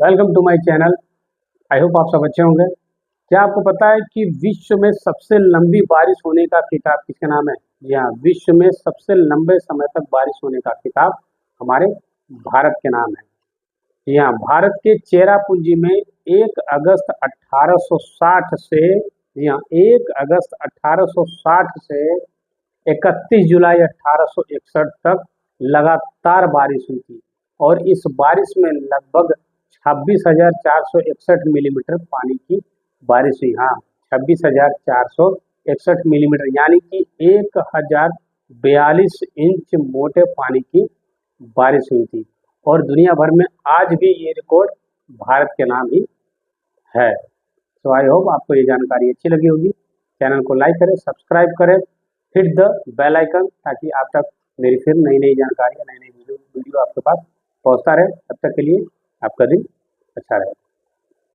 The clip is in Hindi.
Welcome to my channel. I hope आप सब अच्छे होंगे। क्या आपको पता है कि विश्व में सबसे लंबी बारिश होने का खिताब किसके नाम है? जी हाँ, विश्व में सबसे लंबे समय तक बारिश होने का खिताब हमारे भारत के नाम है। जी हाँ, भारत के चेरापूंजी में 1 अगस्त 1860 से जी हाँ 1 अगस्त 1860 से 31 जुलाई 1861 तक लगातार बारिश हुई थी और इस बारिश में लगभग 26,461 मिलीमीटर पानी की बारिश हुई। हाँ, 26,461 मिलीमीटर यानी कि 1,042 इंच मोटे पानी की बारिश हुई थी और दुनिया भर में आज भी ये रिकॉर्ड भारत के नाम ही है। तो आई होप आपको ये जानकारी अच्छी लगी होगी। चैनल को लाइक करें, सब्सक्राइब करें, हिट द बेल आइकन ताकि आप तक मेरी फिर नई नई जानकारी नई नई वीडियो आपके पास पहुंचता रहे। तब तक के लिए आपका दिन अच्छा रहे।